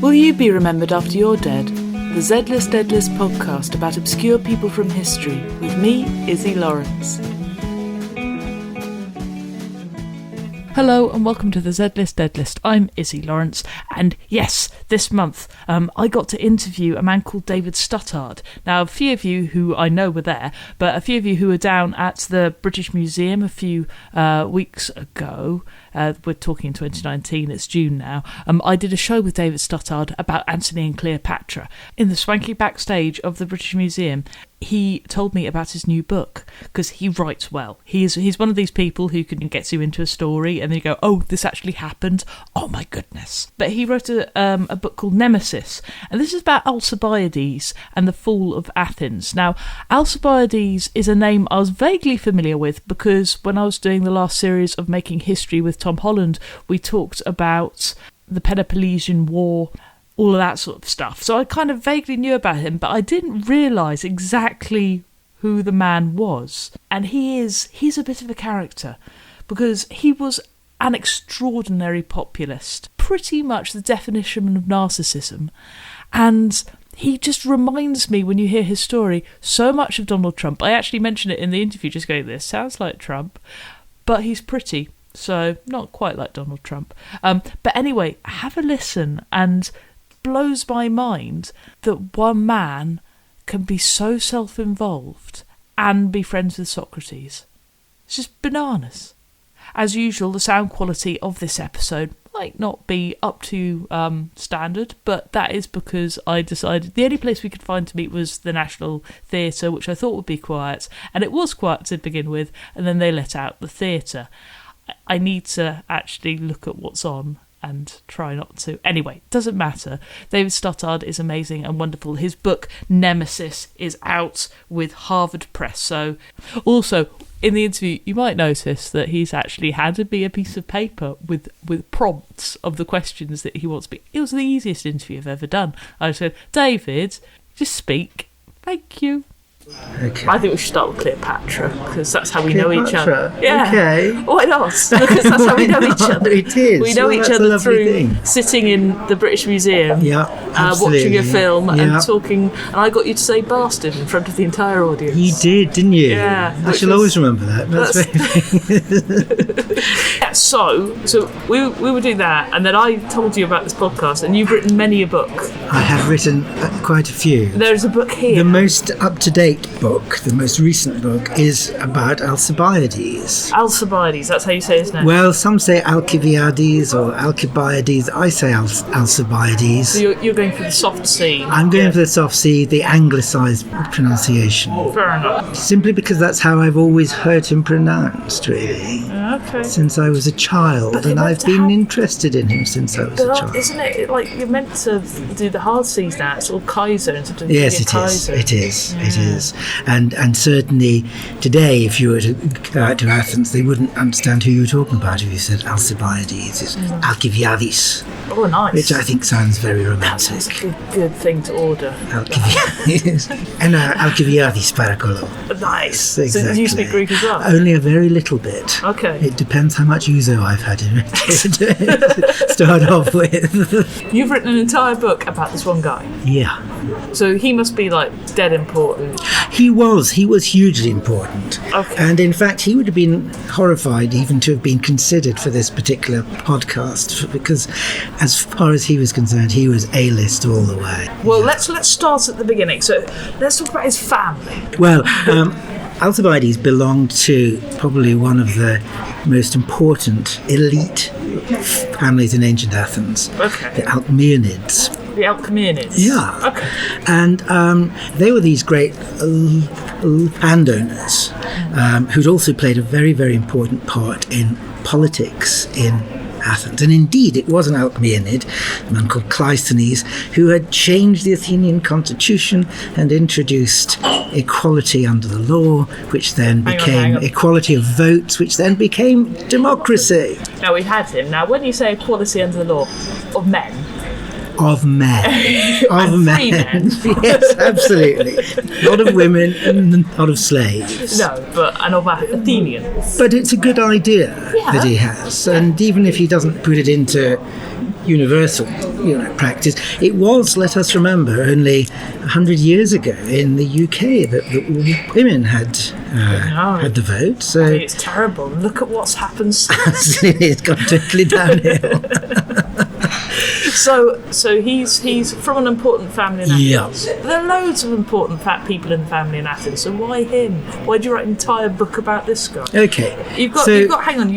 Will you be remembered after you're dead? The Z-List Dead List podcast about obscure people from history with me, Izzy Lawrence. Hello and welcome to the Z-List Dead List. I'm Izzy Lawrence, and yes, this month I got to interview a man called David Stuttard. Now, a few of you who I know were there, but a few of you who were down at the British Museum a few weeks ago, we're talking in 2019, it's June now, I did a show with David Stuttard about Antony and Cleopatra. In the swanky backstage of the British Museum, he told me about his new book, because he writes well. He's one of these people who gets you into a story and then you go, oh, this actually happened, oh my goodness. But he wrote a book called Nemesis, and this is about Alcibiades and the fall of Athens. Now, Alcibiades is a name I was vaguely familiar with because when I was doing the last series of Making History with Tom Holland, we talked about the Peloponnesian War, all of that sort of stuff. So I kind of vaguely knew about him, but I didn't realise exactly who the man was. And he's a bit of a character because he was an extraordinary populist, pretty much the definition of narcissism. And he just reminds me, when you hear his story, so much of Donald Trump. I actually mentioned it in the interview, just going, this sounds like Trump, but he's pretty, so not quite like Donald Trump. But anyway, have a listen, and blows my mind that one man can be so self-involved and be friends with Socrates. It's just bananas. As usual, the sound quality of this episode might not be up to standard, but that is because I decided the only place we could find to meet was the National Theatre, which I thought would be quiet, and it was quiet to begin with, and then they let out the theatre. I need to actually look at what's on and try not to. Anyway, doesn't matter. David Stuttard is amazing and wonderful. His book Nemesis is out with Harvard Press. So also in the interview you might notice that he's actually handed me a piece of paper with prompts of the questions that he wants me. It was the easiest interview I've ever done. I said, David, just speak. Thank you. Okay. I think we should start with Cleopatra, because that's how we know each other. Yeah. Okay. Why not? Because that's how we know each other. It is. We know each other through sitting in the British Museum, watching a film and talking, and I got you to say bastard in front of the entire audience. You did, didn't you? Yeah. I shall always remember that. Yeah, so we were doing that, and then I told you about this podcast, and you've written many a book. I have written quite a few. There's a book here. The most up-to-date book, the most recent book, is about Alcibiades. Alcibiades, that's how you say his name? Well, some say Alcibiades or Alcibiades. I say Alcibiades. So you're going for the soft C. I'm going for the soft C, the anglicised pronunciation. Fair enough. Simply because that's how I've always heard him pronounced, really. Okay. Since I was a child, and I've been interested in him since I was a child. Isn't it like you're meant to do the hard C's now? It's all Kaiser instead of Yes, it Kaiser. is. It is. Yeah. It is. And certainly today, if you were to go out to Athens, they wouldn't understand who you were talking about if you said Alcibiades. It's Alcibiades. Oh, nice. Which I think sounds very romantic. That's a good thing to order. Alcibiades. And Alcibiades Pericles. Nice. Exactly. So do you speak Greek as well? Only a very little bit. Okay. It depends how much ouzo I've had in it to start off with. You've written an entire book about this one guy. Yeah. So he must be like dead important. He was hugely important. Okay. And in fact, he would have been horrified even to have been considered for this particular podcast, because as far as he was concerned, he was A-list all the way. Well, let's start at the beginning. So let's talk about his family. Well, Alcibiades belonged to probably one of the most important elite families in ancient Athens. Okay. The Alcmeonids. The Alcmeonids? Yeah. Okay. And they were these great landowners who'd also played a very, very important part in politics in Athens. And indeed, it was an Alcmeonid, a man called Cleisthenes, who had changed the Athenian constitution and introduced equality under the law, which then became equality of votes, which then became democracy. Now, we've had him. Now, when you say equality under the law of men, of men. Of men. Yes, absolutely. Not of women and not of slaves. No, and of Athenians. But it's a good idea that he has. And even if he doesn't put it into universal, practice. It was, let us remember, only 100 years ago in the UK that women had the vote. So it's terrible. Look at what's happened since. It's gone totally downhill. So he's from an important family in Athens. Yeah. There are loads of important fat people in the family in Athens. So why him? Why do you write an entire book about this guy? Okay. You've got. Hang on.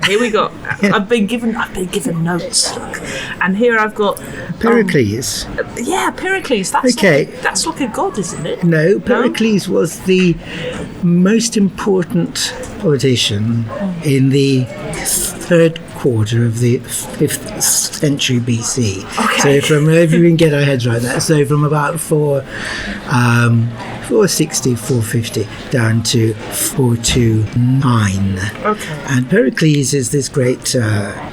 Here we go. I've been given notes, and here I've got Pericles. Pericles. That's okay. That's like a god, isn't it? No, Pericles was the most important politician in the third quarter of the 5th century BC. Okay. So from, if we can get our heads around that, so from about 460, 450 down to 429. Okay. And Pericles is this great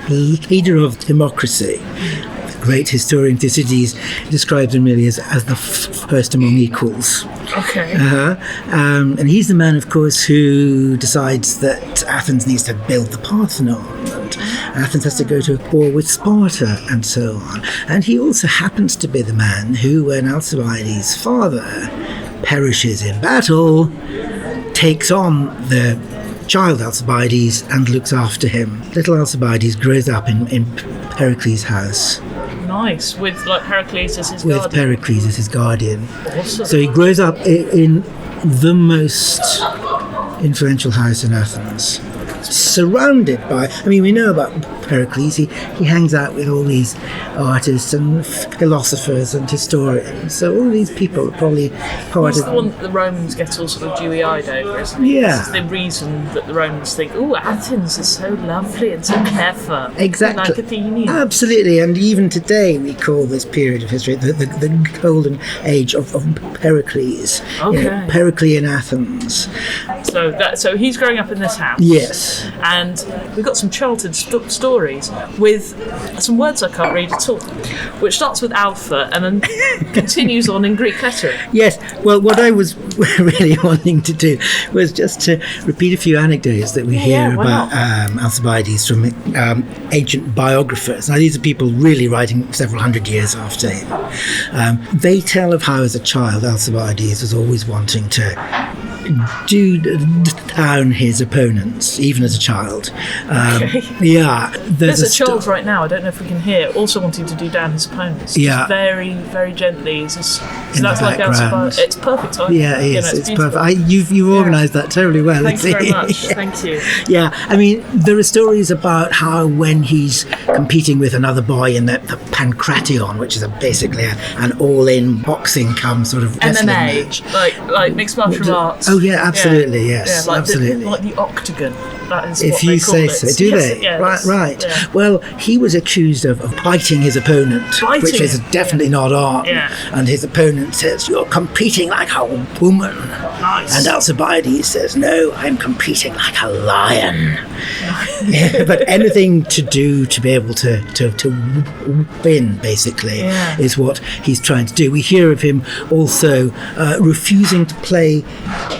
leader of democracy. Great historian Thucydides describes him really as the first among equals. Okay. And he's the man, of course, who decides that Athens needs to build the Parthenon, and Athens has to go to war with Sparta, and so on. And he also happens to be the man who, when Alcibiades' father perishes in battle, takes on the child Alcibiades and looks after him. Little Alcibiades grows up in Pericles' house. Nice, with Pericles as his guardian. With Pericles as his guardian. Awesome. So he grows up in the most influential house in Athens, surrounded by, we know about Pericles, he hangs out with all these artists and philosophers and historians, so all these people are probably part He's of... the one that the Romans get all sort of dewy-eyed over, isn't he? Yeah. This is the reason that the Romans think, Athens is so lovely and so clever. Exactly. Like Athenians. Absolutely, and even today we call this period of history the golden age of Pericles. Okay. Periclean Athens. So he's growing up in this house. Yes. And we've got some childhood stories with some words I can't read at all, which starts with alpha and then continues on in Greek lettering. Yes. Well, what I was really wanting to do was just to repeat a few anecdotes that we hear about Alcibiades from ancient biographers. Now, these are people really writing several hundred years after him. They tell of how, as a child, Alcibiades was always wanting to do down his opponents, even as a child. Okay. Yeah. There's a child right now, I don't know if we can hear, also wanting to do down his opponents. Yeah. Just very, very gently. So that's like background. It's perfect timing. Yeah, it is. It's beautiful. perfect. You've organised that terribly well. Thanks very much. Thank you. Yeah, there are stories about how when he's competing with another boy in the Pancration, which is basically an all-in boxing come sort of wrestling match. like mixed martial arts. Oh yeah, absolutely, yes, absolutely. Like the octagon. That is if what you they call say it. so, do yes, they? Yes, right. Yeah. Well, he was accused of biting his opponent, which is definitely not art. Yeah. And his opponent says, "You're competing like a woman." Nice. And Alcibiades says, "No, I'm competing like a lion." Yeah, but anything to do to be able to win, basically, is what he's trying to do. We hear of him also refusing to play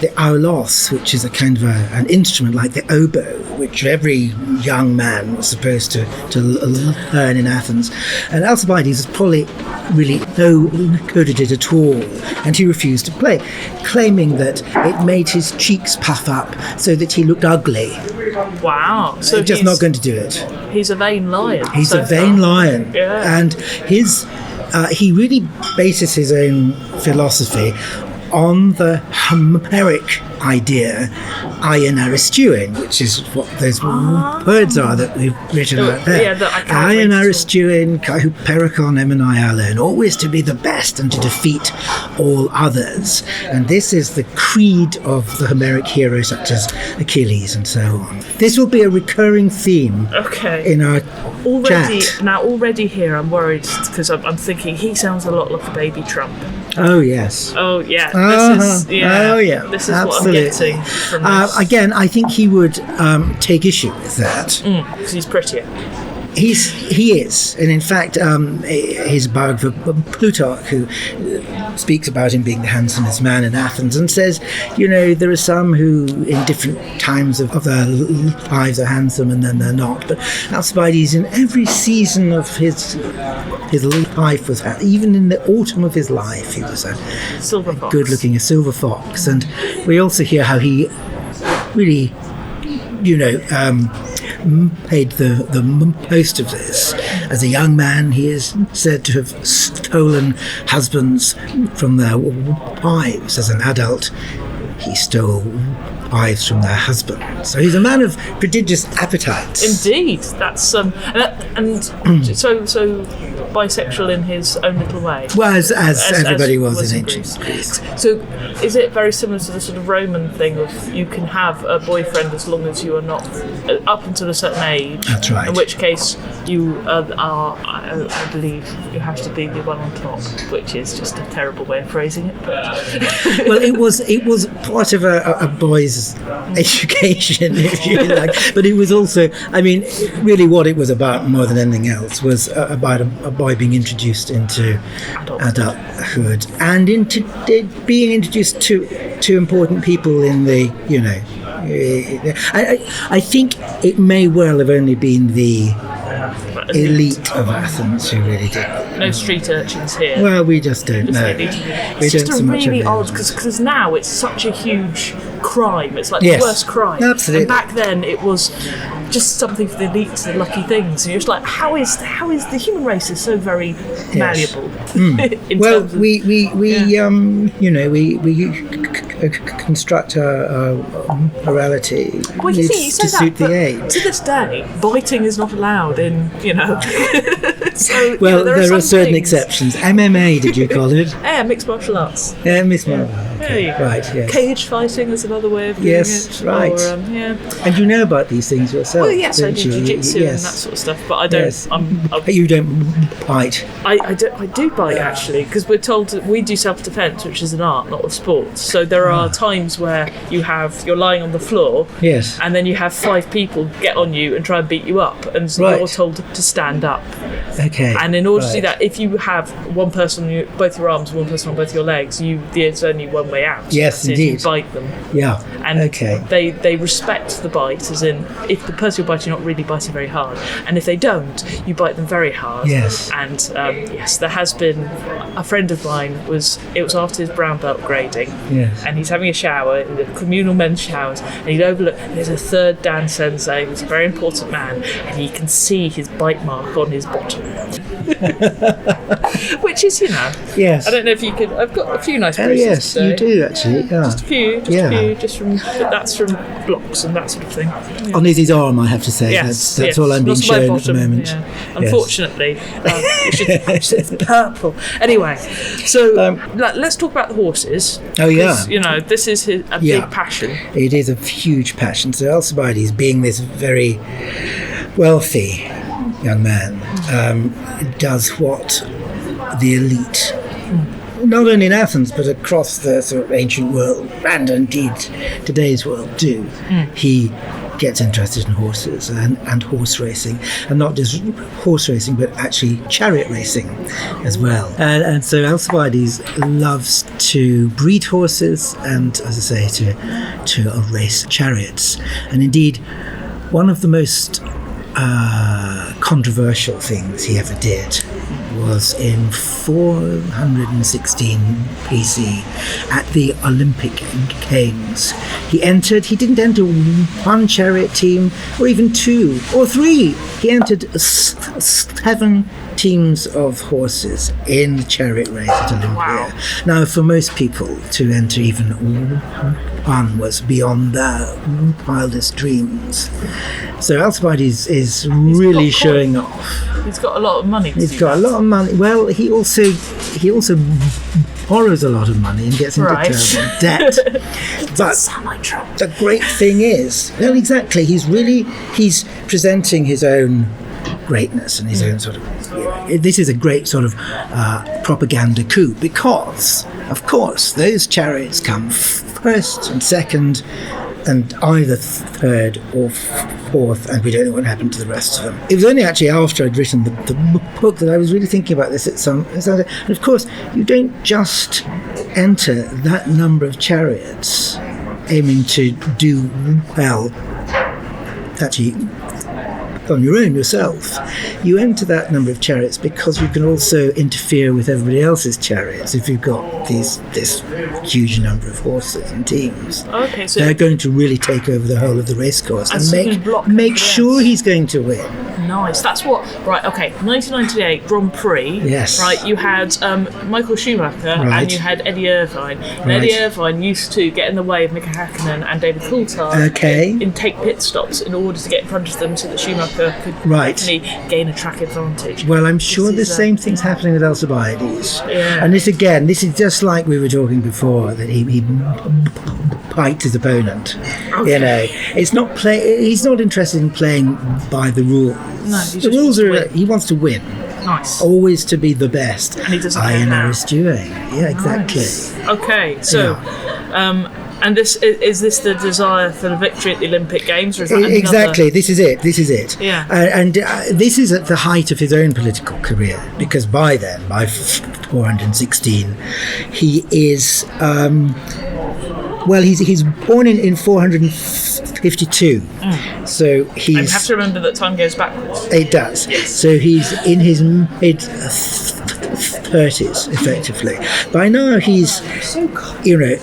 the aulos, which is a kind of an instrument like the oboe, which every young man was supposed to learn in Athens. And Alcibiades was probably really no good at it at all, and he refused to play, claiming that it made his cheeks puff up so that he looked ugly. Wow. So just not going to do it. He's a vain lion. He's a vain lion. Yeah. And he really bases his own philosophy on the Homeric idea, iron Aristean, which is what those words are that we've written out there. Iron Aristean, Pericles, Emenai, always to be the best and to defeat all others. And this is the creed of the Homeric heroes such as Achilles and so on. This will be a recurring theme in our chat. Now, already here I'm worried because I'm thinking he sounds a lot like a baby Trump. Oh, yes. Oh, yeah. Oh, yeah. This is absolutely. What I'm getting from this. Again, I think he would take issue with that. Because he's prettier. He is, and in fact, his biographer Plutarch, who speaks about him being the handsomest man in Athens, and says, there are some who, in different times of their lives, are handsome and then they're not. But Alcibiades, in every season of his life, was even in the autumn of his life, he was a good-looking, a silver fox. And we also hear how he really, made the most of this. As a young man, he is said to have stolen husbands from their wives. As an adult, he stole wives from their husbands. So he's a man of prodigious appetites. Indeed, that's so bisexual in his own little way. Well, as everybody was in ancient Greece. So is it very similar to the sort of Roman thing of you can have a boyfriend as long as you are not up until a certain age? That's right. In which case you are, I believe, you have to be the one on top, which is just a terrible way of phrasing it. Well, it was part of a boy's education, if you like, but it was also, really what it was about more than anything else was about a boy being introduced into adulthood and into being introduced to important people in the, I think it may well have only been the elite of Athens who really did. No street urchins here. Well, we just don't know. It's just a really odd, because now it's such a huge crime. It's like the worst crime. Absolutely. And back then it was just something for the elites, the lucky things. And you're just like, how is the human race is so very malleable? Well, we construct our morality you say to suit the age. To this day, biting is not allowed in, So, well, there are certain exceptions. MMA, did you call it? Yeah, mixed martial arts. Yeah, mixed martial arts. Okay. Right, yes. Cage fighting is another way of doing it. Yes, right. Or, And you know about these things yourself. Well, yes, I do jiu-jitsu and that sort of stuff, but I don't. Yes. You don't bite. I do bite, actually, because we're told that we do self-defense, which is an art, not a sport. So there are times where you're lying on the floor, yes, and then you have 5 people get on you and try and beat you up, and so you're told to stand up. Okay. And in order to do that, if you have one person on both your arms, one person on both your legs, there's only one way out. Yes, indeed. You bite them. Yeah. And they respect the bite, as in, if the person you're biting, you're not really biting very hard, and if they don't, you bite them very hard. Yes. And there has been a friend of mine. It was after his brown belt grading. Yes. And he's having a shower in the communal men's showers, and he'd overlook. There's a third Dan Sensei, who's a very important man, and he can see his bite mark on his bottom. Which is, yes. I don't know if you could. I've got a few nice bruises. Yes, you do actually. Yeah. Just a few. But that's from blocks and that sort of thing. Yeah. On Izzy's arm, I have to say. Yes, that's all I'm being shown bottom, at the moment. Yeah. Unfortunately, it's purple. Anyway, so let's talk about the horses. Oh yeah. This is a big passion. It is a huge passion. So Alcibiades, being this very wealthy young man, does what the elite, not only in Athens but across the sort of ancient world and indeed today's world do. He gets interested in horses and horse racing, and not just horse racing but actually chariot racing as well. And so Alcibiades loves to breed horses and, as I say, to race chariots. And indeed, one of the most controversial things he ever did was in 416 BC at the Olympic Games. He didn't enter one chariot team or even 2 or 3. He entered 7 teams of horses in the chariot race at Olympia. Wow. Now, for most people to enter even one was beyond their wildest dreams. So Alcibiades is really showing off. He's got a lot of money. He's got a lot of money. Well, he also borrows a lot of money and gets into terrible debt. But the great thing is, well, exactly, he's presenting his own greatness and his own sort of. This is a great sort of propaganda coup because, of course, those chariots come first and second and either third or fourth, and we don't know what happened to the rest of them. It was only actually after I'd written the book that I was really thinking about this and of course, you don't just enter that number of chariots aiming to do well, actually on your own yourself. You enter that number of chariots because you can also interfere with everybody else's chariots if you've got this huge number of horses and teams. Okay, so they're going to really take over the whole of the racecourse and make sure he's going to win. Nice. That's what. Right. Okay. 1998 Grand Prix. Yes. Right. You had Michael Schumacher and you had Eddie Irvine. And Eddie Irvine used to get in the way of Mika Hakkinen and David Coulthard and take pit stops in order to get in front of them, so that Schumacher could definitely gain a track advantage. Well, I'm sure the same thing's happening with Alcibiades. Yeah. And this is just like we were talking before, that he piked his opponent. Okay. You know, he's not interested in playing by the rules. No, the rules are he wants to win. Nice. Always to be the best. And he doesn't I am Aristotle. Yeah, exactly. Nice. Okay, so and this is this the desire for the victory at the Olympic Games, or is that exactly? This is it. Yeah. And this is at the height of his own political career, because by then, by 416, he is. He's born in 452, so he's. I have to remember that time goes backwards. It does. Yes. So he's in his mid-30s, effectively. By now, he's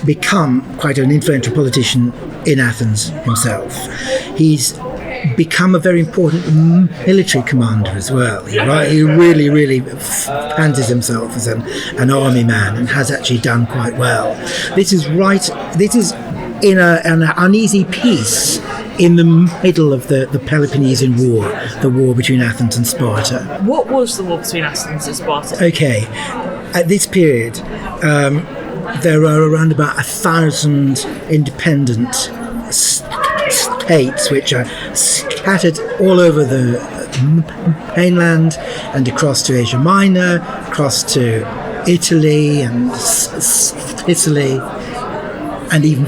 become quite an influential politician in Athens himself. He's become a very important military commander as well. He really, really fancies himself as an army man, and has actually done quite well. This is in an uneasy peace in the middle of the Peloponnesian War, the war between Athens and Sparta. What was the war between Athens and Sparta? Okay, at this period, there are around about 1,000 independent states which are scattered all over the mainland and across to Asia Minor, across to Italy and Sicily, and even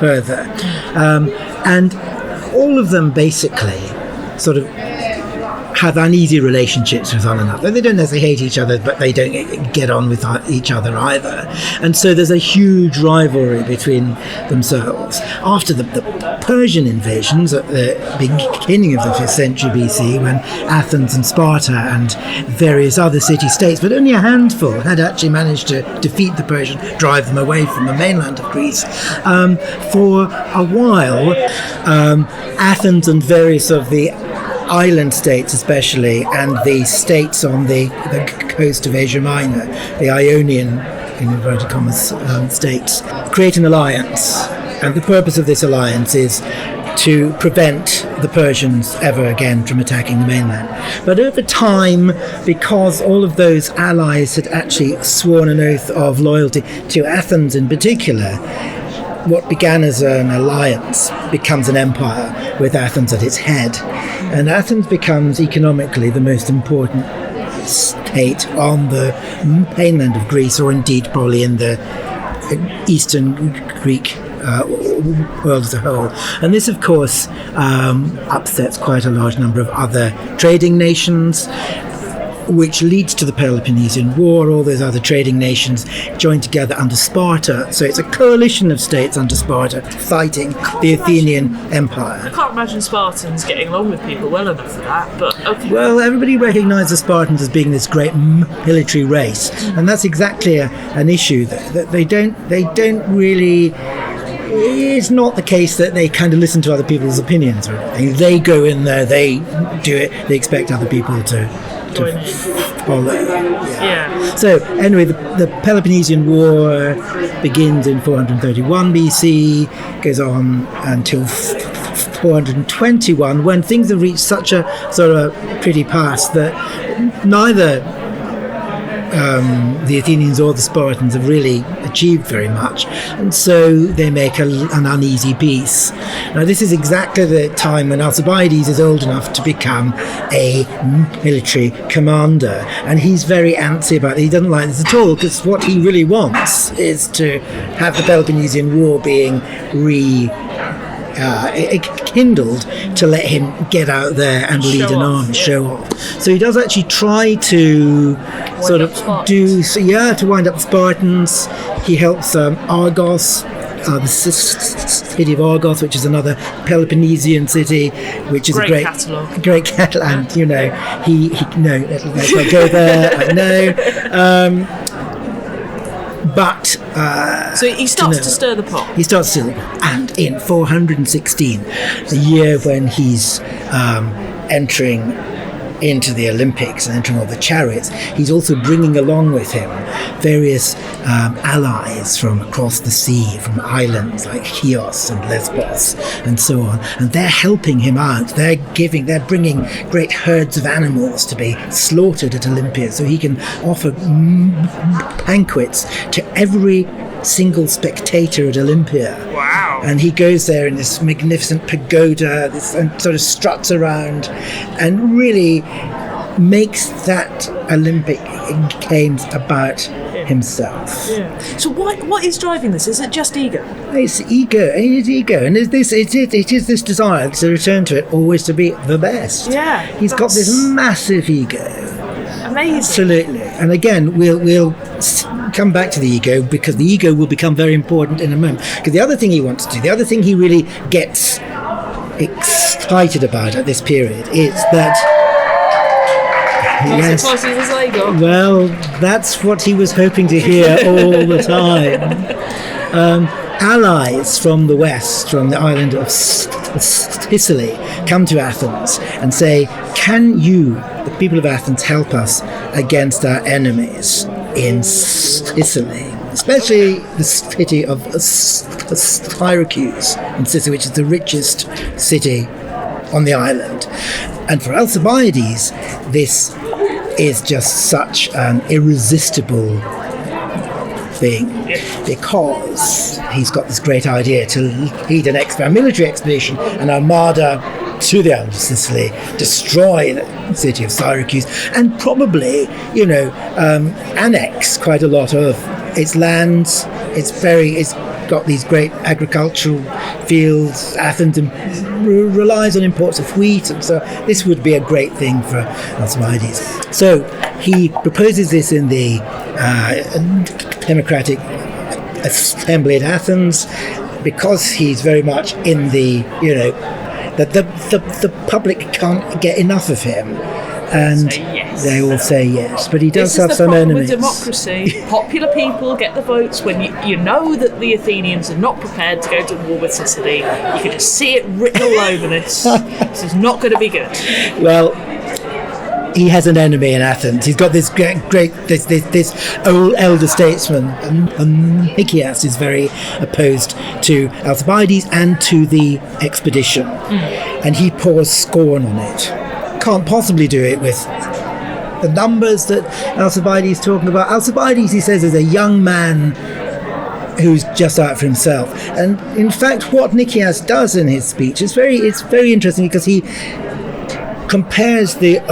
further. And all of them basically sort of have uneasy relationships with one another. They don't necessarily hate each other, but they don't get on with each other either. And so there's a huge rivalry between themselves. After the Persian invasions at the beginning of the 5th century BC, when Athens and Sparta and various other city-states, but only a handful, had actually managed to defeat the Persians, drive them away from the mainland of Greece. For a while, Athens and various of the island states especially, and the states on the coast of Asia Minor, the Ionian, in inverted commas, states, create an alliance. And the purpose of this alliance is to prevent the Persians ever again from attacking the mainland. But over time, because all of those allies had actually sworn an oath of loyalty to Athens in particular, what began as an alliance becomes an empire with Athens at its head. And Athens becomes economically the most important state on the mainland of Greece, or indeed probably in the Eastern Greek world as a whole. And this, of course, upsets quite a large number of other trading nations, which leads to the Peloponnesian War. All those other trading nations join together under Sparta. So it's a coalition of states under Sparta fighting the Athenian Empire. I can't imagine Spartans getting along with people well enough for that, but okay. Well, everybody recognised the Spartans as being this great military race, and that's exactly an issue that they don't really. It's not the case that they kind of listen to other people's opinions or anything. They go in there, they do it, they expect other people to follow. Yeah. So anyway, the Peloponnesian War begins in 431 BC, goes on until 421, when things have reached such a sort of pretty pass that neither the Athenians or the Spartans have really achieved very much, and so they make an uneasy peace. Now this is exactly the time when Alcibiades is old enough to become a military commander, and he's very antsy about it. He doesn't like this at all, because what he really wants is to have the Peloponnesian War being kindled to let him get out there and lead an army, show off. So he does actually try to to wind up the Spartans. He helps Argos, the city of Argos, which is another Peloponnesian city, which is a great catalogue. And he let's not go there. I know. But so he starts to stir the pot. He starts to stir the pot, and in 416, the year when he's entering into the Olympics and entering all the chariots, he's also bringing along with him various allies from across the sea, from islands like Chios and Lesbos and so on, and they're helping him out. They're bringing great herds of animals to be slaughtered at Olympia, so he can offer banquets to every single spectator at Olympia. Wow. And he goes there in this magnificent pagoda, and sort of struts around and really makes that Olympic Games about himself. Yeah. So what is driving this? Is it just ego? It's ego. It is ego, and it is this desire to return to it, always to be the best. Yeah. He's got this massive ego. Amazing. Absolutely. And again, we'll come back to the ego, because the ego will become very important in a moment. Because the other thing he wants to do, the other thing he really gets excited about at this period is that... Yes. Well, that's what he was hoping to hear all the time. Allies from the west, from the island of Sicily, come to Athens and say, can you, the people of Athens, help us against our enemies in Sicily? Especially the city of Syracuse in Sicily, which is the richest city on the island. And for Alcibiades, this is just such an irresistible thing, because he's got this great idea to lead a military expedition, an armada to the island of Sicily, destroy the city of Syracuse, and probably, annex quite a lot of its lands. It's got these great agricultural fields. Athens relies on imports of wheat, and so this would be a great thing for Alcibiades. So he proposes this in the Democratic Assembly at Athens, because he's very much in the, that the public can't get enough of him. And they all say yes, but he does have some enemies. With democracy, popular people get the votes when you know that the Athenians are not prepared to go to war with Sicily. You can just see it written all over this. This is not going to be good. Well, he has an enemy in Athens. He's got this this old elder statesman, and Nicias is very opposed to Alcibiades and to the expedition, and he pours scorn on it. Can't possibly do it with the numbers that Alcibiades is talking about. Alcibiades, he says, is a young man who's just out for himself. And in fact, what Nicias does in his speech is very interesting, because he compares the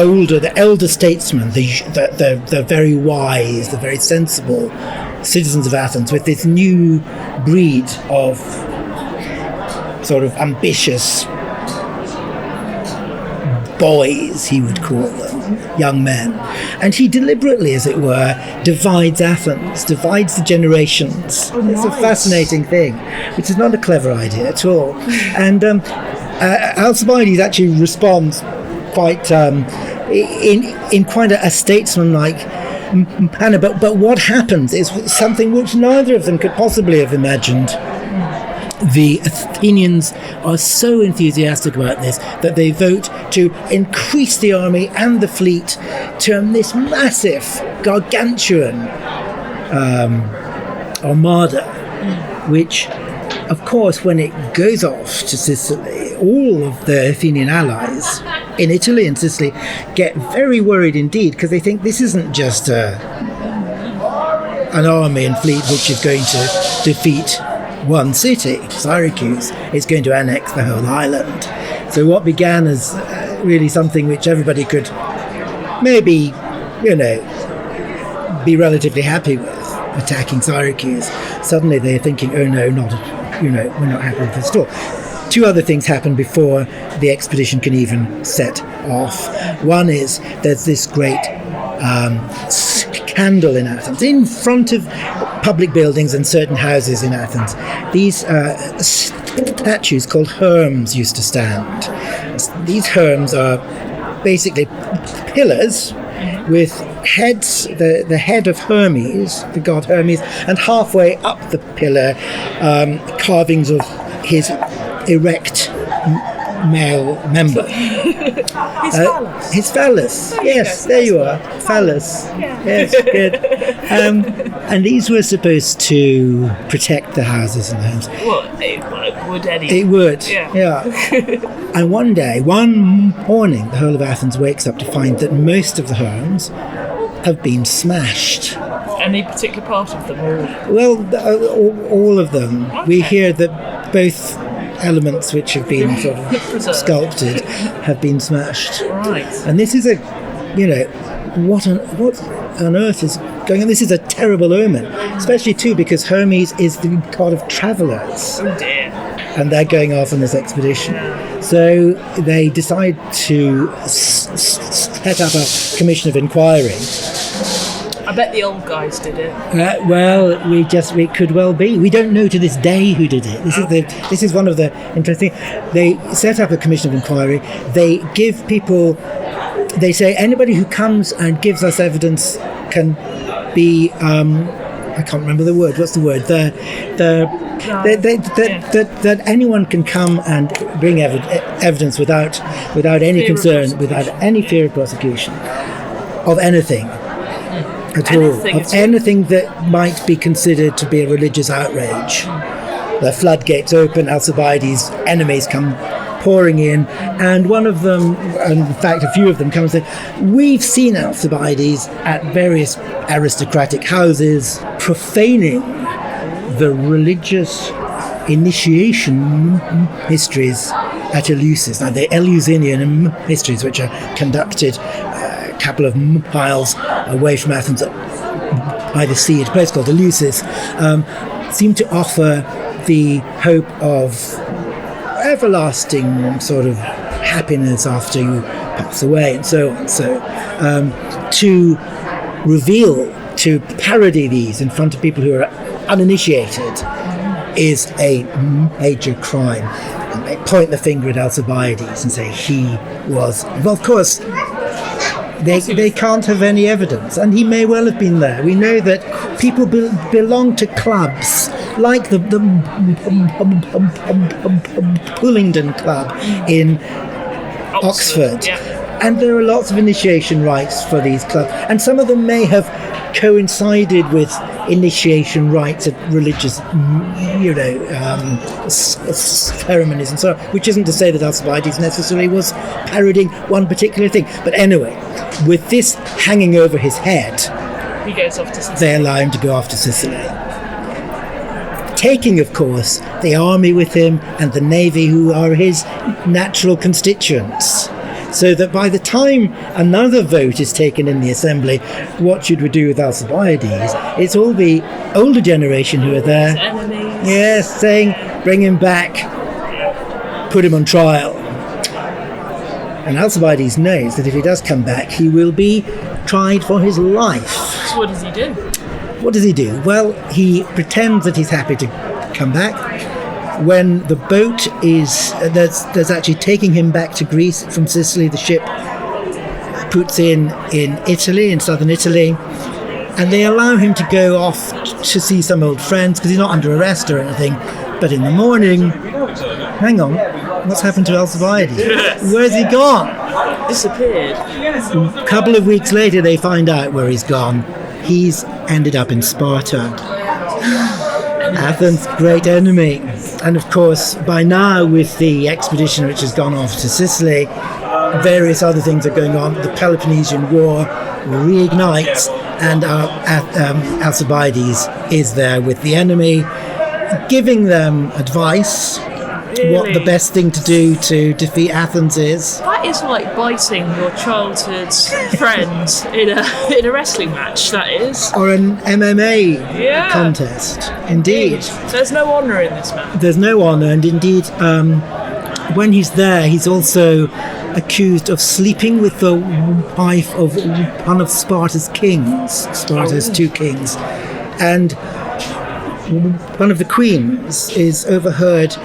elder statesmen, the very wise, the very sensible citizens of Athens, with this new breed of sort of ambitious boys, he would call them, young men. And he deliberately, as it were, divides Athens, divides the generations. It's a fascinating thing, which is not a clever idea at all. And Alcibiades actually responds quite in quite a statesman-like manner. But what happens is something which neither of them could possibly have imagined. The Athenians are so enthusiastic about this that they vote to increase the army and the fleet to this massive, gargantuan armada, which, of course, when it goes off to Sicily, all of the Athenian allies in Italy and Sicily get very worried indeed, because they think this isn't just an army and fleet which is going to defeat one city, Syracuse. It's going to annex the whole island. So what began as really something which everybody could maybe, be relatively happy with, attacking Syracuse, suddenly they're thinking, oh no, we're not happy with this at all. two other things happen before the expedition can even set off. One is there's this great scandal in Athens, in front of public buildings and certain houses in Athens. These statues called herms used to stand. These herms are basically pillars with heads, the head of Hermes, the god Hermes, and halfway up the pillar, carvings of his erect male member. His phallus. Yes, there you are. Phallus. Yes, good. And these were supposed to protect the houses and the homes. Well, it would anyway. It would, yeah. And one morning, the whole of Athens wakes up to find that most of the homes have been smashed. Any particular part of them? Or? Well, all of them. Okay. We hear that both elements which have been sort of sculpted have been smashed. Right. And this is what on earth is going on? This is a terrible omen, especially too because Hermes is the god of travellers. Oh dear. And they're going off on this expedition. So they decide to set up a commission of inquiry. I bet the old guys did it. Well, it could well be. We don't know to this day who did it. This is one of the interesting. They set up a commission of inquiry. They give people. They say anybody who comes and gives us evidence can be. I can't remember the word. What's the word? That anyone can come and bring evidence without any concern, without any fear of prosecution, of anything. Anything that might be considered to be a religious outrage. The floodgates open, Alcibiades' enemies come pouring in, and one of them, and in fact a few of them, come and say, we've seen Alcibiades at various aristocratic houses profaning the religious initiation mysteries at Eleusis. Now, the Eleusinian Mysteries, which are conducted a couple of miles away from Athens by the sea, at a place called Eleusis, seem to offer the hope of everlasting sort of happiness after you pass away, and so on. So to reveal, to parody these in front of people who are uninitiated is a major crime. And they point the finger at Alcibiades and say he was. Well, of course, they can't have any evidence, and he may well have been there. We know that people belong to clubs like the Pullingdon Club in Oxford. And there are lots of initiation rites for these clubs, and some of them may have coincided with initiation rites at religious, ceremonies and so on, which isn't to say that Alcibiades necessarily was parodying one particular thing. But anyway, with this hanging over his head, he goes off to Sicily. They allow him to go off to Sicily. Taking, of course, the army with him and the navy, who are his natural constituents. So that by the time another vote is taken in the assembly, what should we do with Alcibiades? It's all the older generation who are there. Enemies. Yes, saying, bring him back, put him on trial. And Alcibiades knows that if he does come back, he will be tried for his life. So what does he do? What does he do? Well, he pretends that he's happy to come back. When the boat is that's actually taking him back to Greece from Sicily, the ship puts in Italy, in southern Italy, and they allow him to go off to see some old friends because he's not under arrest or anything. But in the morning, hang on, what's happened to Alcibiades? Where's he gone? Disappeared. A couple of weeks later, they find out where he's gone. He's ended up in Sparta. Athens' great enemy. And of course, by now, with the expedition which has gone off to Sicily, various other things are going on. The Peloponnesian War reignites, and Alcibiades is there with the enemy, giving them advice. Really? What the best thing to do to defeat Athens is. That is like biting your childhood friend in a wrestling match, that is. Or an MMA contest. Indeed. There's no honour in this match. There's no honour, and indeed when he's there, he's also accused of sleeping with the wife of one of Sparta's two kings. And one of the queens is overheard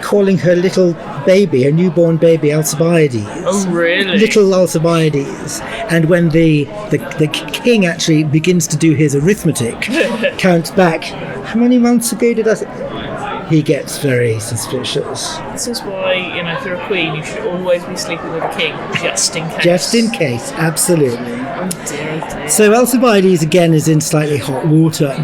calling her little baby, a newborn baby, Alcibiades. Oh, really? Little Alcibiades. And when the king actually begins to do his arithmetic, counts back, how many months ago did I say? He gets very suspicious. This is why, if you're a queen, you should always be sleeping with a king, just in case. Just in case, absolutely. Oh dear, oh dear. So Alcibiades again is in slightly hot water.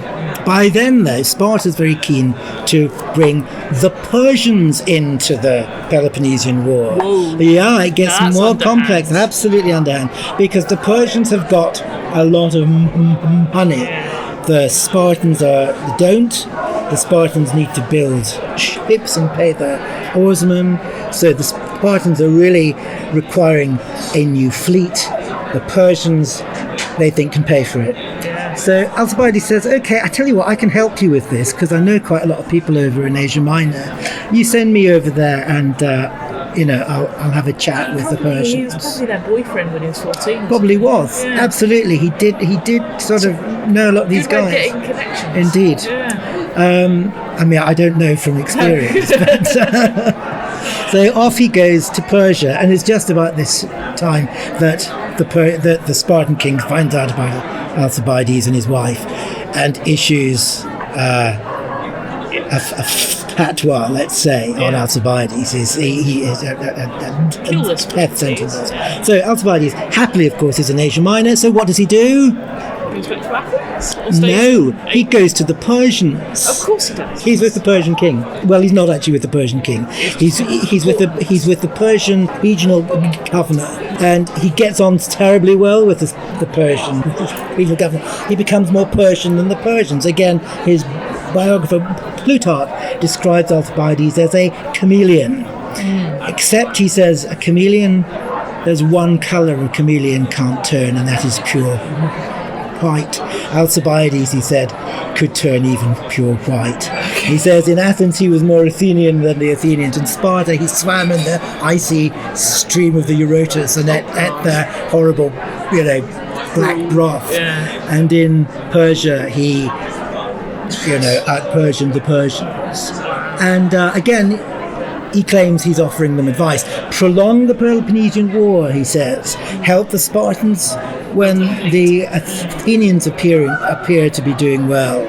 By then, though, Sparta's very keen to bring the Persians into the Peloponnesian War. Whoa. Yeah, it gets That's more underhand. complex, absolutely underhand, because the Persians have got a lot of money. The Spartans don't. The Spartans need to build ships and pay the oarsmen. So the Spartans are really requiring a new fleet. The Persians, they think, can pay for it. So Alcibiades says, okay, I tell you what, I can help you with this because I know quite a lot of people over in Asia Minor. You send me over there and, I'll have a chat with the Persians. He was probably their boyfriend when he was 14. Probably was. Yeah. Absolutely. He did sort of know a lot of these Good way of guys. getting connections. Indeed. Yeah. I don't know from experience. But, so off he goes to Persia, and it's just about this time that the Spartan king finds out about Alcibiades and his wife, and issues a fatwa, let's say, on Alcibiades. He is a death sentence. So Alcibiades, happily, of course, is in Asia Minor. So what does he do? He goes back to Athens? No, he goes to the Persians. Of course he does. He's with the Persian king. Well, he's not actually with the Persian king. He's with the Persian regional governor, and he gets on terribly well with the Persian regional governor. He becomes more Persian than the Persians. Again, his biographer Plutarch describes Alcibiades as a chameleon. Except, he says, a chameleon, there's one colour a chameleon can't turn, and that is pure white. Alcibiades, he said, could turn even pure white. He says in Athens he was more Athenian than the Athenians. In Sparta he swam in the icy stream of the Eurotas and ate the horrible, black broth. Yeah. And in Persia he, out-Persianed the Persians. And again, he claims he's offering them advice. Prolong the Peloponnesian War, he says. Help the Spartans when the Athenians appear to be doing well.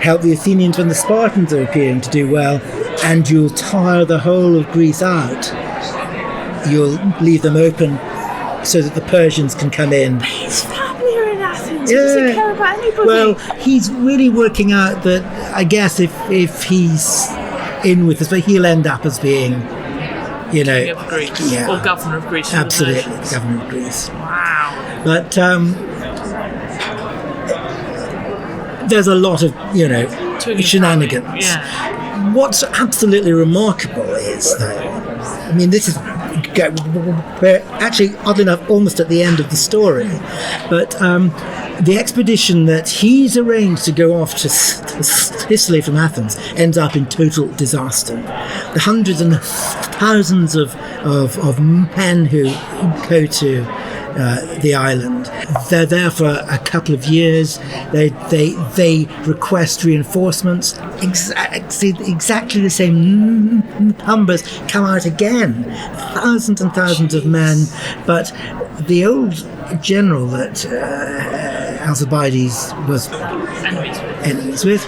Help the Athenians when the Spartans are appearing to do well, and you'll tire the whole of Greece out. You'll leave them open so that the Persians can come in. His family are in Athens. He doesn't care about anybody. Well, he's really working out that, I guess, if he's in with this, but he'll end up as being, King of Greece. Yeah. Or governor of Greece. Absolutely, governor of Greece. Wow. But there's a lot of, shenanigans. Yeah. What's absolutely remarkable is, though, this is, we're actually, oddly enough, almost at the end of the story, but the expedition that he's arranged to go off to Sicily from Athens ends up in total disaster. The hundreds and thousands of men who go to the island, they're there for a couple of years. They request reinforcements. Exactly the same numbers come out again. Thousands and thousands of men. But the old general that Alcibiades was enemies with,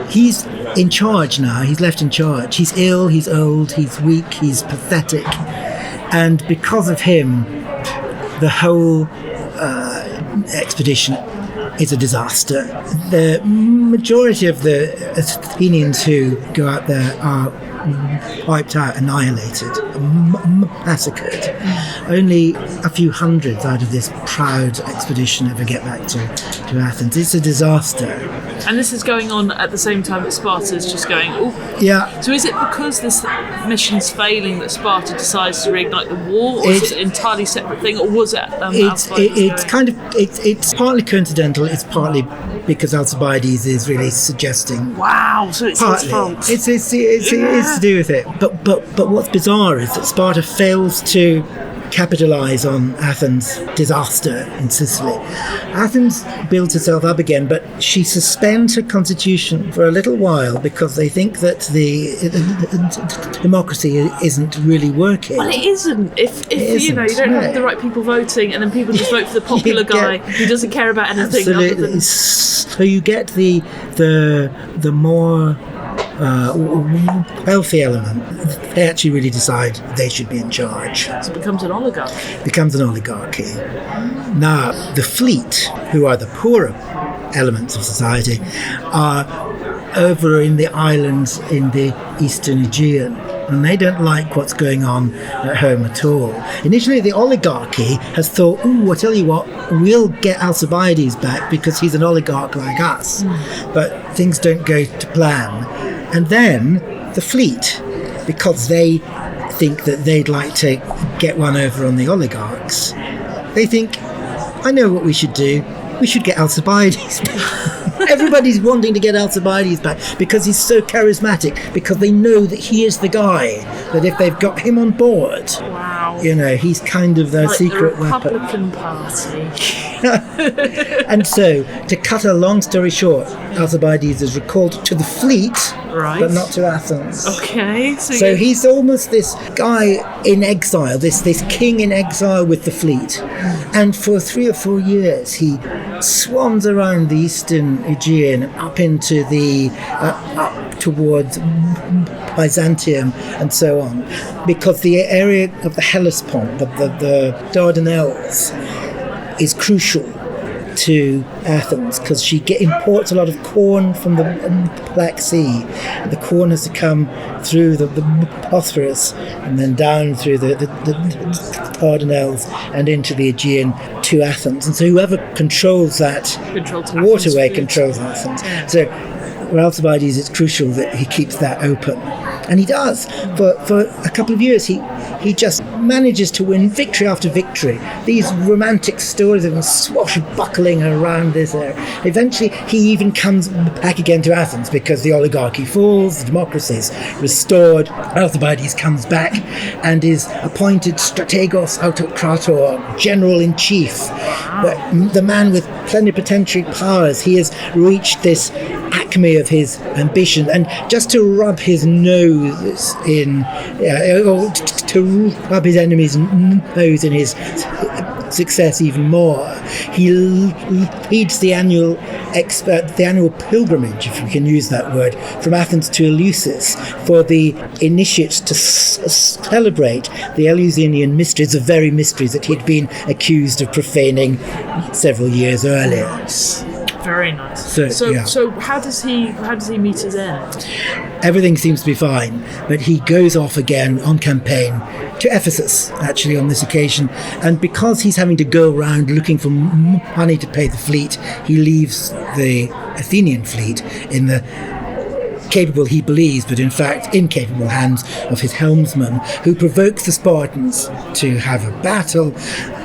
he's in charge now. He's left in charge. He's ill, he's old, he's weak, he's pathetic. And because of him, the whole expedition is a disaster. The majority of the Athenians who go out there are wiped out, annihilated, massacred. Only a few hundreds out of this proud expedition ever get back to Athens. It's a disaster. And this is going on at the same time that Sparta is just going, oh. Yeah. So is it because this mission's failing that Sparta decides to reignite the war, or is it an entirely separate thing, or was it? It's partly coincidental. It's partly because Alcibiades is really suggesting. Wow, so it's his fault. It's to do with it. But what's bizarre is that Sparta fails to capitalise on Athens' disaster in Sicily. Athens builds herself up again, but she suspends her constitution for a little while because they think that the democracy isn't really working. Well, it isn't. If you don't have the right people voting, and then people just vote for the popular guy who doesn't care about anything. Absolutely. So you get the more wealthy element. They actually really decide they should be in charge. So it becomes an oligarchy. Now, the fleet, who are the poorer elements of society, are over in the islands in the eastern Aegean, and they don't like what's going on at home at all. Initially, the oligarchy has thought, I tell you what, we'll get Alcibiades back because he's an oligarch like us. But things don't go to plan. And then the fleet, because they think that they'd like to get one over on the oligarchs, they think, I know what we should do. We should get Alcibiades back. Everybody's wanting to get Alcibiades back because he's so charismatic, because they know that he is the guy, that if they've got him on board, he's kind of their secret weapon. The Republican Party. And so, to cut a long story short, Alcibiades is recalled to the fleet, but not to Athens. Okay. So he's almost this guy in exile, this king in exile with the fleet. And for 3 or 4 years, he swans around the eastern Aegean up into up towards Byzantium and so on, because the area of the Hellespont, the Dardanelles, is crucial to Athens because she imports a lot of corn from the Black Sea. The corn has to come through the Bosphorus and then down through the Dardanelles and into the Aegean to Athens. And so whoever controls that waterway controls Athens. So for Alcibiades, it's crucial that he keeps that open. And he does. For a couple of years, he just manages to win victory after victory. These romantic stories of him swashbuckling around this area. Eventually, he even comes back again to Athens because the oligarchy falls, the democracy is restored. Alcibiades comes back and is appointed strategos autokrator, general-in-chief. The man with plenipotentiary powers. He has reached this acme of his ambition, and just to rub his nose in, or to rub his enemy's nose in his success even more, he leads the annual pilgrimage, if we can use that word, from Athens to Eleusis for the initiates to celebrate the Eleusinian Mysteries, the very mysteries that he'd been accused of profaning several years earlier. Very nice. So how does he meet his end? Everything seems to be fine, but he goes off again on campaign to Ephesus, actually, on this occasion. And because he's having to go around looking for money to pay the fleet, he leaves the Athenian fleet in the capable, he believes, but in fact incapable hands of his helmsman, who provokes the Spartans to have a battle,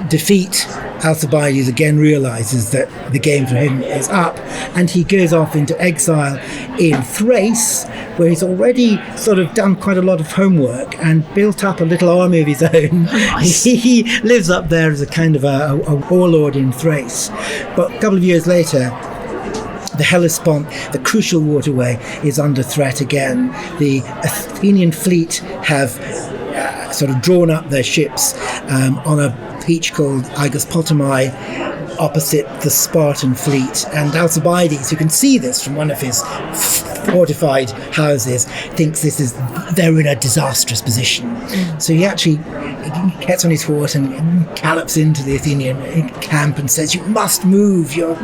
defeat. Alcibiades again realises that the game for him is up, and he goes off into exile in Thrace, where he's already sort of done quite a lot of homework and built up a little army of his own. Nice. He lives up there as a kind of a warlord in Thrace. But a couple of years later, the Hellespont, the crucial waterway, is under threat again. The Athenian fleet have sort of drawn up their ships on a beach called Aegospotami opposite the Spartan fleet. And Alcibiades, who can see this from one of his fortified houses, thinks they're in a disastrous position. So he actually gets on his horse and gallops into the Athenian camp and says, "You must move your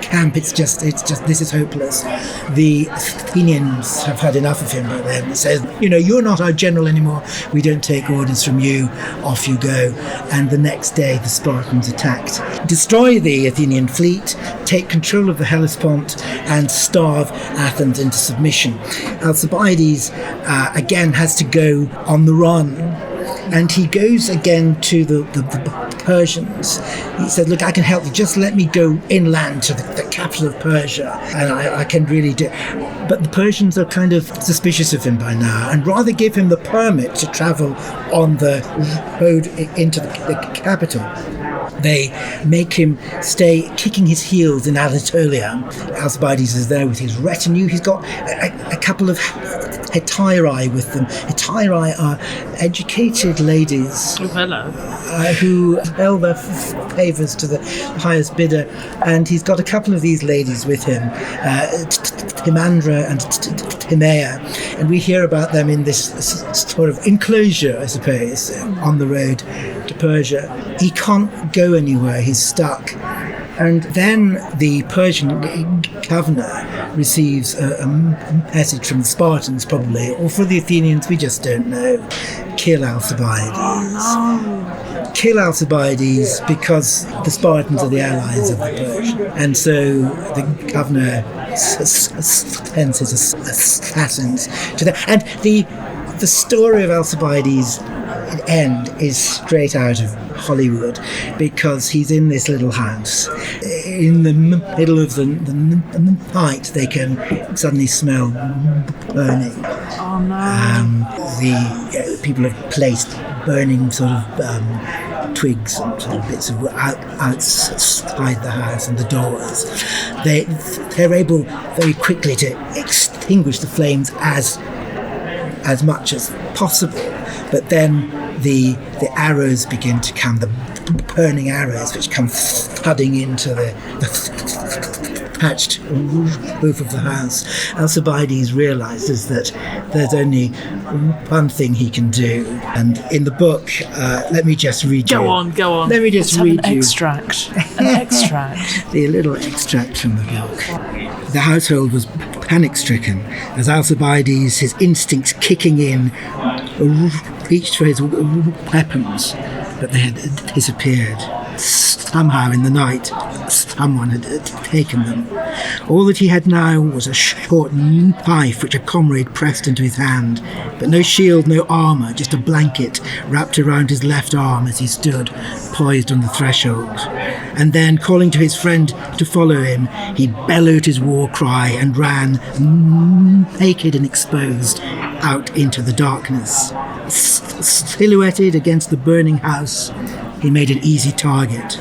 camp. It's just this is hopeless." The Athenians have had enough of him by then. He says, "You're not our general anymore. We don't take orders from you. Off you go." And the next day, the Spartans attacked, destroy the Athenian fleet, take control of the Hellespont and starve Athens into submission. Alcibiades again has to go on the run, and he goes again to the Persians. He said, look, I can help you, just let me go inland to the capital of Persia, and I can really do. But the Persians are kind of suspicious of him by now, and rather give him the permit to travel on the road into the capital, they make him stay kicking his heels in Anatolia. Alcibiades is there with his retinue. He's got a couple of hetairai with them. Hetairai are educated ladies who sell their favours to the highest bidder, and he's got a couple of these ladies with him, Timandra and Timea, and we hear about them in this sort of enclosure, I suppose, on the road to Persia. He can't go anywhere, he's stuck. And then the Persian governor receives a message from the Spartans, probably, or for the Athenians, we just don't know. Kill Alcibiades. Oh, no. Kill Alcibiades, because the Spartans are the allies of the Persians. And so the governor sends his assassins to them. And the story of Alcibiades' end is straight out of Hollywood, because he's in this little house. In the middle of the night, they can suddenly smell burning. Oh no! The people have placed burning sort of twigs and sort of bits of outside the house and the doors. They're able very quickly to extinguish the flames as much as possible, but then the arrows begin to come, the burning arrows which come thudding into the thatched roof of the house. Alcibiades realises that there's only one thing he can do, and in the book, let me just read you. Go on. Let me just read you. An extract. The little extract from the book. The household was panic-stricken as Alcibiades, his instincts kicking in, reached for his weapons, but they had disappeared. Somehow in the night, someone had taken them. All that he had now was a short knife which a comrade pressed into his hand, but no shield, no armour, just a blanket wrapped around his left arm as he stood, poised on the threshold. And then, calling to his friend to follow him, he bellowed his war cry and ran, naked and exposed, out into the darkness. Silhouetted against the burning house, he made an easy target.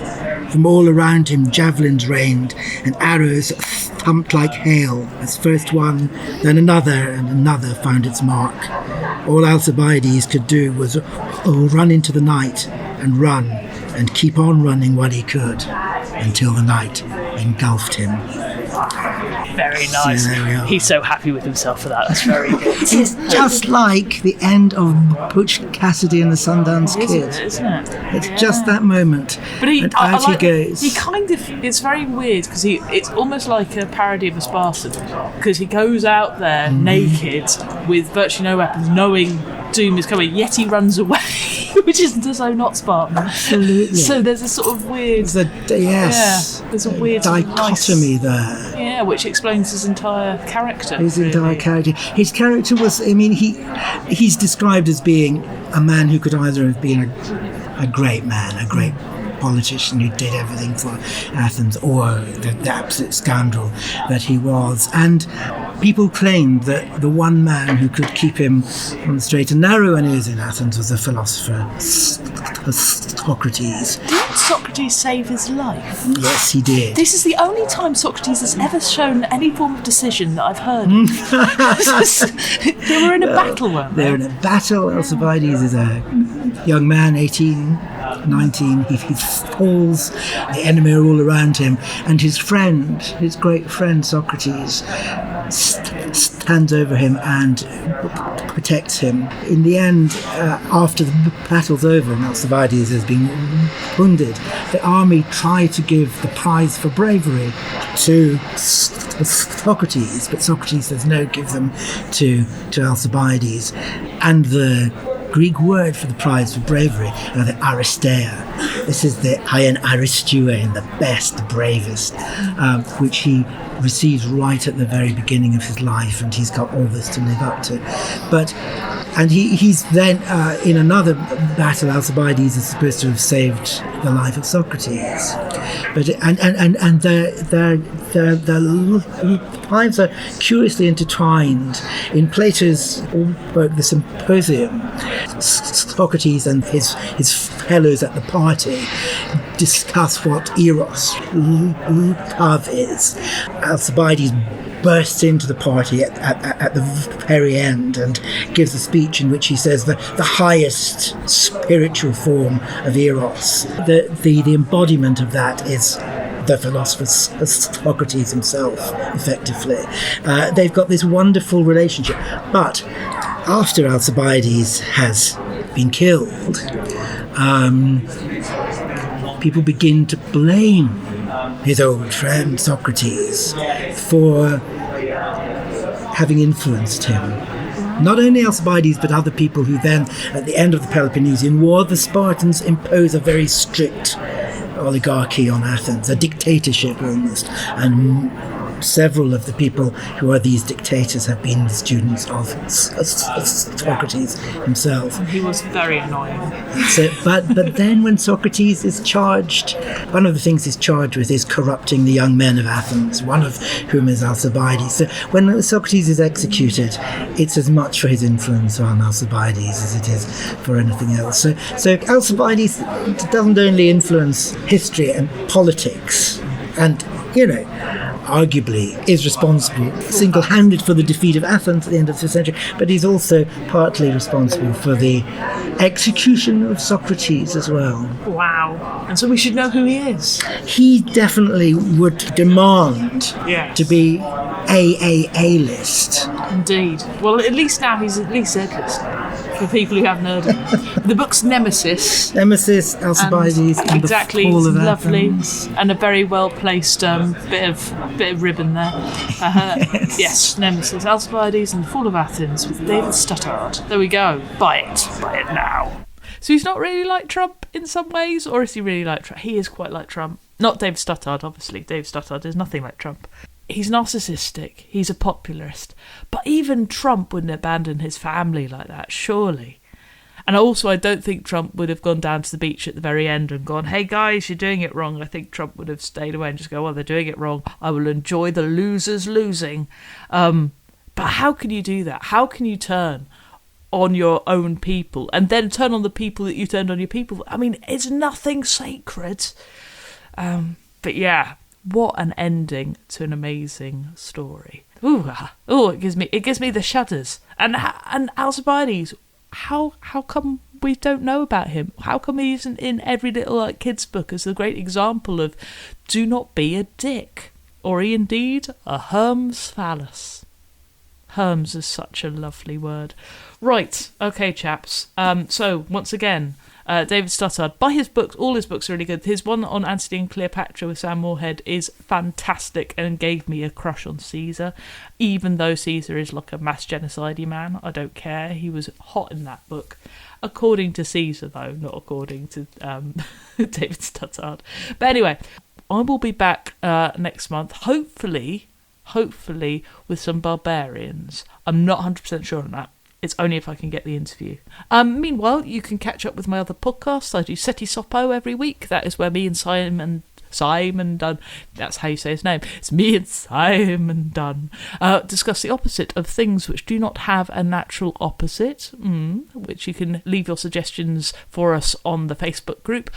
From all around him, javelins rained, and arrows thumped like hail, as first one, then another, and another found its mark. All Alcibiades could do was run into the night, and run, and keep on running while he could, until the night engulfed him. Very nice. So he's so happy with himself for that. That's very good. It's just like the end of Butch Cassidy and the Sundance Kid. Isn't it? It's just that moment. But he goes. He kind of, it's very weird, because it's almost like a parody of a Spartan, because he goes out there naked with virtually no weapons, knowing doom is coming, yet he runs away, which is so not Spartan. Absolutely. So there's a sort of weird... there's a weird dichotomy there. Yeah, which explains his entire character. Entire character. His character was, he's described as being a man who could either have been a great man, a great politician who did everything for Athens, or the absolute scoundrel that he was. And people claimed that the one man who could keep him on the straight and narrow when he was in Athens was the philosopher Socrates. Didn't Socrates save his life? Yes, he did. This is the only time Socrates has ever shown any form of decision that I've heard. They were in a battle, weren't they? They were in a battle. Alcibiades is a young man, 18, 19. He falls. The enemy are all around him. And his friend, his great friend Socrates, stands over him and protects him. In the end, after the battle's over and Alcibiades has been wounded, the army try to give the prize for bravery to Socrates, but Socrates says no, give them to Alcibiades. And the Greek word for the prize for bravery, the aristeia. This is the iron aristeia, the best, the bravest, which he receives right at the very beginning of his life, and he's got all this to live up to. And he's then, in another battle, Alcibiades is supposed to have saved the life of Socrates. But their lives are curiously intertwined. In Plato's work, The Symposium, Socrates and his fellows at the party discuss what eros, love is. Alcibiades bursts into the party at the very end and gives a speech in which he says the highest spiritual form of eros, the embodiment of that is the philosopher Socrates himself, effectively. They've got this wonderful relationship. But after Alcibiades has been killed, people begin to blame his old friend Socrates for having influenced him. Not only Alcibiades, but other people who then, at the end of the Peloponnesian War, the Spartans impose a very strict oligarchy on Athens, a dictatorship almost, and several of the people who are these dictators have been the students of Socrates himself. And he was very annoying. But then when Socrates is charged, one of the things he's charged with is corrupting the young men of Athens, one of whom is Alcibiades. So when Socrates is executed, it's as much for his influence on Alcibiades as it is for anything else. So Alcibiades doesn't only influence history and politics, and, arguably is responsible single-handed for the defeat of Athens at the end of the 5th century, but he's also partly responsible for the execution of Socrates as well. Wow. And so we should know who he is. He definitely would demand to be A list. Indeed. Well, at least now he's at least Z-list, for people who haven't heard of him. The book's Nemesis, Alcibiades, and exactly, the fall of lovely, Athens. And a very well placed bit of ribbon there. Yes, Nemesis, Alcibiades, and the fall of Athens with David Stuttard. There we go. Buy it now. So he's not really like Trump in some ways, or is he really like Trump? He is quite like Trump. Not David Stuttard, obviously. David Stuttard is nothing like Trump. He's narcissistic, he's a populist, but even Trump wouldn't abandon his family like that, surely. And also, I don't think Trump would have gone down to the beach at the very end and gone, hey guys, you're doing it wrong. I think Trump would have stayed away and just go, well, they're doing it wrong. I will enjoy the losers losing. But how can you do that? How can you turn on your own people and then turn on the people that you turned on your people? I mean, it's nothing sacred. But yeah. What an ending to an amazing story. It gives me the shudders. And Alcibiades, how come we don't know about him? How come he isn't in every little kids' book as a great example of do not be a dick, or indeed a Hermes phallus? Hermes is such a lovely word. Right, okay, chaps. So once again, David Stuttard, buy his books. All his books are really good. His one on Antony and Cleopatra with Sam Moorhead is fantastic and gave me a crush on Caesar. Even though Caesar is like a mass genocide man, I don't care. He was hot in that book. According to Caesar, though, not according to David Stuttard. But anyway, I will be back next month, hopefully with some barbarians. I'm not 100% sure on that. It's only if I can get the interview. Meanwhile, you can catch up with my other podcasts. I do Seti Sopo every week. That is where me and Simon Dunn, that's how you say his name, it's me and Simon Dunn, discuss the opposite of things which do not have a natural opposite, which you can leave your suggestions for us on the Facebook group.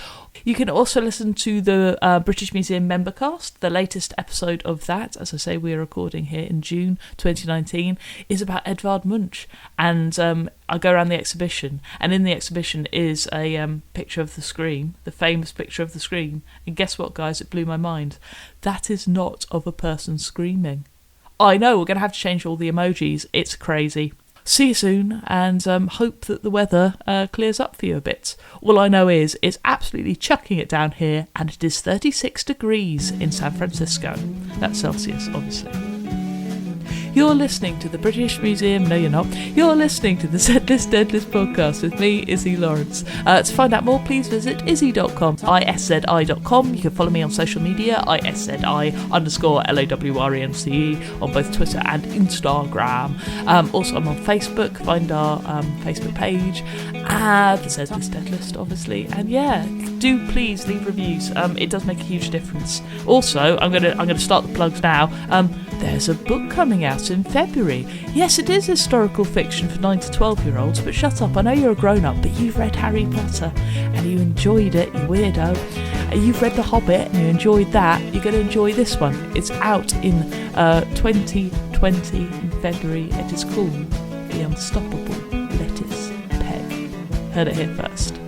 You can also listen to the British Museum Membercast. The latest episode of that, as I say, we're recording here in June 2019, is about Edvard Munch. And I go around the exhibition, and in the exhibition is a picture of the Scream, the famous picture of the Scream. And guess what, guys? It blew my mind. That is not of a person screaming. I know, we're going to have to change all the emojis. It's crazy. See you soon, and hope that the weather clears up for you a bit. All I know is it's absolutely chucking it down here, and it is 36 degrees in San Francisco. That's Celsius, obviously. You're listening to the British Museum. No, you're not. You're listening to the Z-List Deadlist podcast with me, Izzy Lawrence. To find out more, please visit izzy.com, iszi.com. You can follow me on social media, iszi_LAWRENCE on both Twitter and Instagram. Also, I'm on Facebook. Find our Facebook page, the Z-List Deadlist, obviously. And yeah, do please leave reviews. It does make a huge difference. Also, I'm gonna start the plugs now. There's a book coming out in February. Yes, it is historical fiction for 9 to 12-year-olds, but shut up, I know you're a grown-up, but you've read Harry Potter and you enjoyed it, you weirdo. You've read The Hobbit and you enjoyed that, you're going to enjoy this one. It's out in 2020 in February. It is called The Unstoppable Lettuce Pen. Heard it here first.